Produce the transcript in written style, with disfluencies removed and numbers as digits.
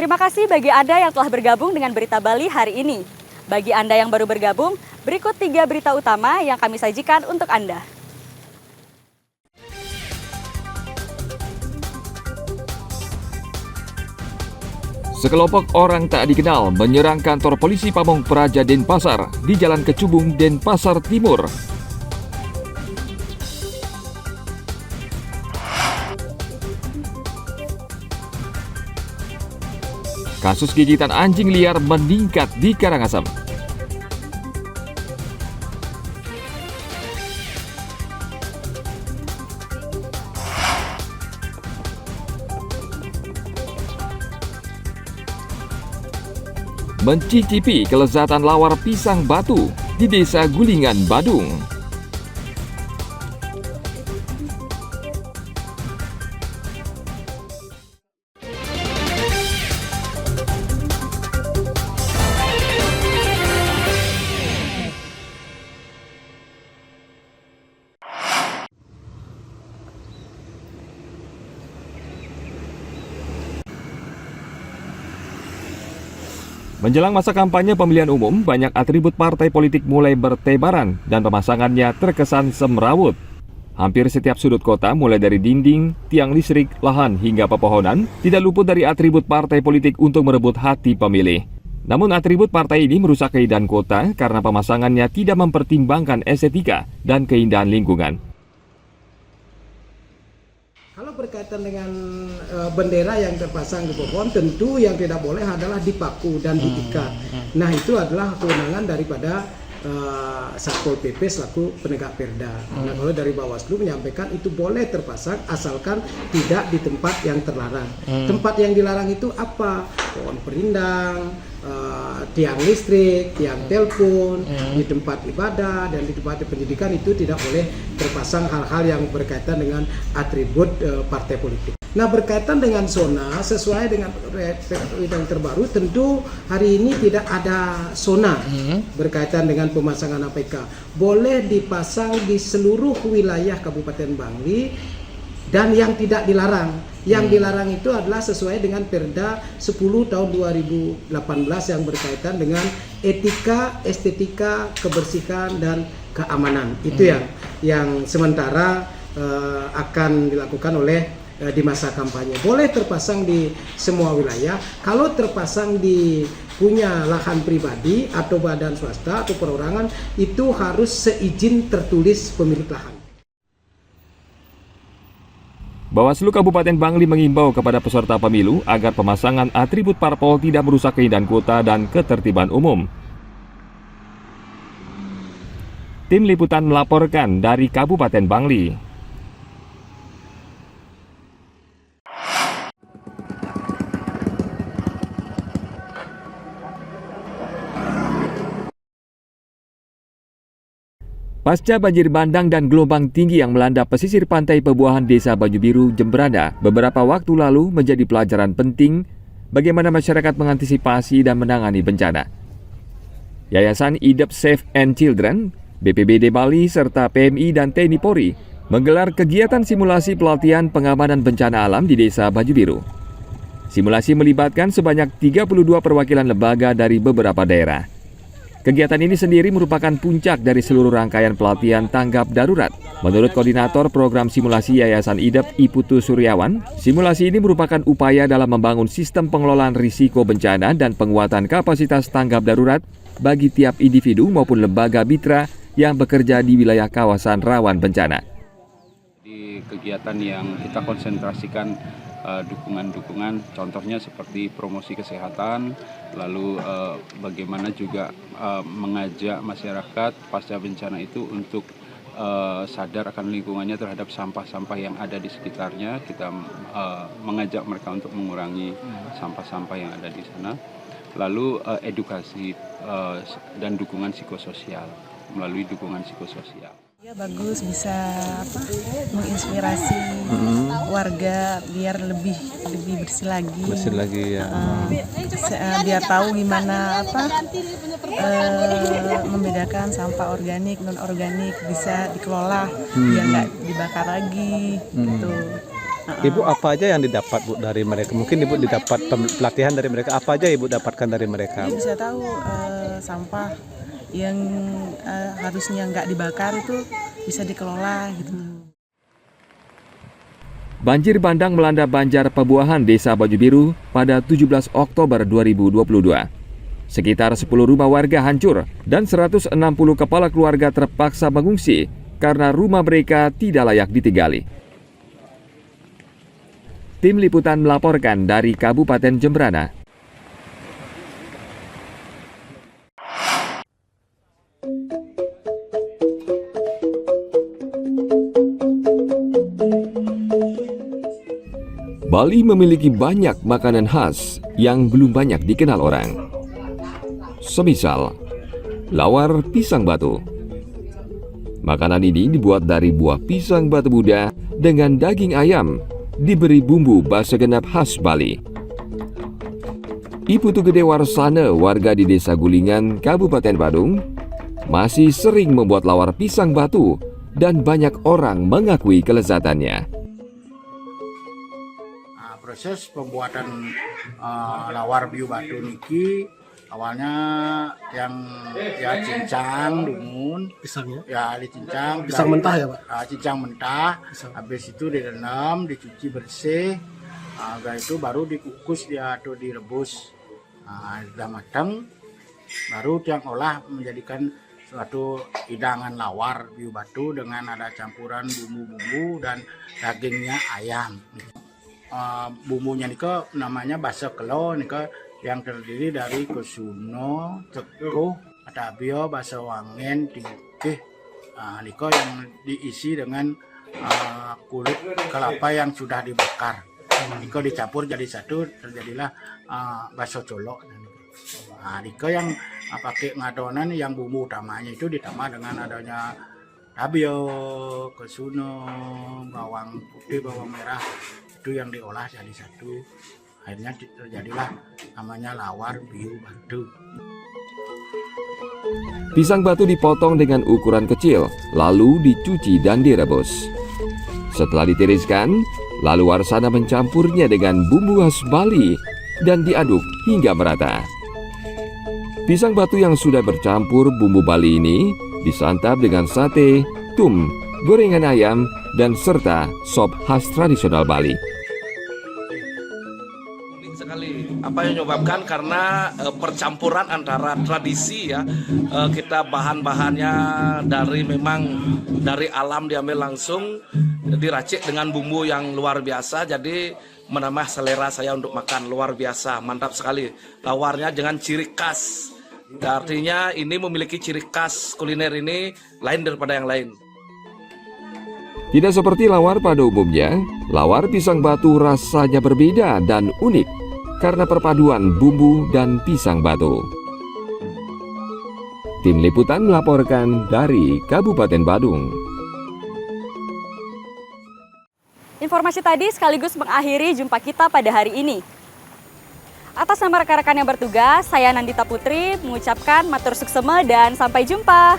Terima kasih bagi Anda yang telah bergabung dengan Berita Bali hari ini. Bagi Anda yang baru bergabung, berikut 3 berita utama yang kami sajikan untuk Anda. Sekelompok orang tak dikenal menyerang kantor polisi Pamong Praja Denpasar di Jalan Kecubung, Denpasar Timur. Kasus gigitan anjing liar meningkat di Karangasem. Mencicipi kelezatan lawar pisang batu di Desa Gulingan, Badung. Menjelang masa kampanye pemilihan umum, banyak atribut partai politik mulai bertebaran dan pemasangannya terkesan semrawut. Hampir setiap sudut kota, mulai dari dinding, tiang listrik, lahan, hingga pepohonan, tidak luput dari atribut partai politik untuk merebut hati pemilih. Namun atribut partai ini merusak keindahan kota karena pemasangannya tidak mempertimbangkan estetika dan keindahan lingkungan. Kalau berkaitan dengan bendera yang terpasang di pohon, tentu yang tidak boleh adalah dipaku dan diikat. Nah, itu adalah kewenangan daripada Satpol PP selaku penegak perda. Nah, kalau dari Bawaslu menyampaikan itu boleh terpasang asalkan tidak di tempat yang terlarang. Tempat yang dilarang itu apa? Pohon perindang, tiang listrik, tiang telepon, di tempat ibadah dan di tempat pendidikan itu tidak boleh terpasang hal-hal yang berkaitan dengan atribut partai politik. Nah, berkaitan dengan zona, sesuai dengan yang terbaru, tentu hari ini tidak ada zona berkaitan dengan pemasangan APK. Boleh dipasang di seluruh wilayah Kabupaten Bangli dan yang tidak dilarang. Yang dilarang itu adalah sesuai dengan Perda 10 tahun 2018 yang berkaitan dengan etika, estetika, kebersihan dan keamanan. Itu yang sementara akan dilakukan oleh di masa kampanye. Boleh terpasang di semua wilayah. Kalau terpasang di punya lahan pribadi atau badan swasta atau perorangan, itu harus seizin tertulis pemilik lahan. Bawaslu Kabupaten Bangli mengimbau kepada peserta pemilu agar pemasangan atribut parpol tidak merusak keindahan kota dan ketertiban umum. Tim Liputan melaporkan dari Kabupaten Bangli. Pasca banjir bandang dan gelombang tinggi yang melanda pesisir pantai Pebuahan Desa Baju Biru, Jembrana beberapa waktu lalu menjadi pelajaran penting bagaimana masyarakat mengantisipasi dan menangani bencana. Yayasan IDEP Save and Children, BPBD Bali, serta PMI dan TNI Polri menggelar kegiatan simulasi pelatihan pengamanan bencana alam di Desa Baju Biru. Simulasi melibatkan sebanyak 32 perwakilan lembaga dari beberapa daerah. Kegiatan ini sendiri merupakan puncak dari seluruh rangkaian pelatihan tanggap darurat. Menurut Koordinator Program Simulasi Yayasan IDEP, Iputu Suryawan, simulasi ini merupakan upaya dalam membangun sistem pengelolaan risiko bencana dan penguatan kapasitas tanggap darurat bagi tiap individu maupun lembaga mitra yang bekerja di wilayah kawasan rawan bencana. Di kegiatan yang kita konsentrasikan dukungan-dukungan, contohnya seperti promosi kesehatan, lalu bagaimana juga mengajak masyarakat pasca bencana itu untuk sadar akan lingkungannya terhadap sampah-sampah yang ada di sekitarnya. Kita mengajak mereka untuk mengurangi sampah-sampah yang ada di sana. Lalu edukasi dan dukungan psikososial, melalui dukungan psikososial. Ya bagus, bisa menginspirasi warga biar lebih bersih lagi. Bersih lagi ya. Biar tahu gimana membedakan sampah organik non organik, bisa dikelola biar nggak dibakar lagi gitu. Ibu apa aja yang didapat Bu dari mereka? Mungkin Ibu didapat pelatihan dari mereka. Apa aja Ibu dapatkan dari mereka? Dia bisa tahu sampah yang harusnya nggak dibakar itu bisa dikelola gitu. Banjir bandang melanda Banjar Pebuahan Desa Baju Biru pada 17 Oktober 2022. Sekitar 10 rumah warga hancur dan 160 kepala keluarga terpaksa mengungsi karena rumah mereka tidak layak ditinggali. Tim Liputan melaporkan dari Kabupaten Jembrana. Bali memiliki banyak makanan khas yang belum banyak dikenal orang. Semisal, lawar pisang batu. Makanan ini dibuat dari buah pisang batu muda dengan daging ayam, diberi bumbu basa genap khas Bali. Iputu Gede Warsana, warga di Desa Gulingan, Kabupaten Badung, masih sering membuat lawar pisang batu dan banyak orang mengakui kelezatannya. Proses pembuatan lawar biu batu niki awalnya yang ya cincang dumun Pisangnya? ya dicincang Pisang mentah ya Pak? Cincang mentah habis itu direndam dicuci bersih habis itu baru dikukus dia atau direbus sudah matang baru yang olah menjadikan suatu hidangan lawar biu batu dengan ada campuran bumbu-bumbu dan dagingnya ayam. Bumbunya nika namanya basa kelo nika yang terdiri dari kesuno, tekuh, atabio, basa wangen, tingkih. Nika yang diisi dengan kulit kelapa yang sudah dibakar. Nika dicampur jadi satu terjadilah basa colok. Nika yang pakai ngadonan yang bumbu utamanya itu ditambah dengan adanya tabio, kesuno, bawang putih, bawang merah. Itu yang diolah jadi satu, akhirnya terjadilah namanya lawar biu batu. Pisang batu dipotong dengan ukuran kecil, lalu dicuci dan direbus. Setelah ditiriskan, lalu Warsana mencampurnya dengan bumbu khas Bali dan diaduk hingga merata. Pisang batu yang sudah bercampur bumbu Bali ini disantap dengan sate, tum, gorengan ayam, dan serta sop khas tradisional Bali. Unik sekali. Apa yang menyebabkan karena percampuran antara tradisi ya, kita bahan-bahannya dari alam diambil langsung, diracik dengan bumbu yang luar biasa, jadi menambah selera saya untuk makan luar biasa, mantap sekali. Lawarnya dengan ciri khas, artinya ini memiliki ciri khas kuliner ini lain daripada yang lain. Tidak seperti lawar pada umumnya, lawar pisang batu rasanya berbeda dan unik karena perpaduan bumbu dan pisang batu. Tim Liputan melaporkan dari Kabupaten Badung. Informasi tadi sekaligus mengakhiri jumpa kita pada hari ini. Atas nama rekan-rekan yang bertugas, saya Nandita Putri mengucapkan matur suksema dan sampai jumpa.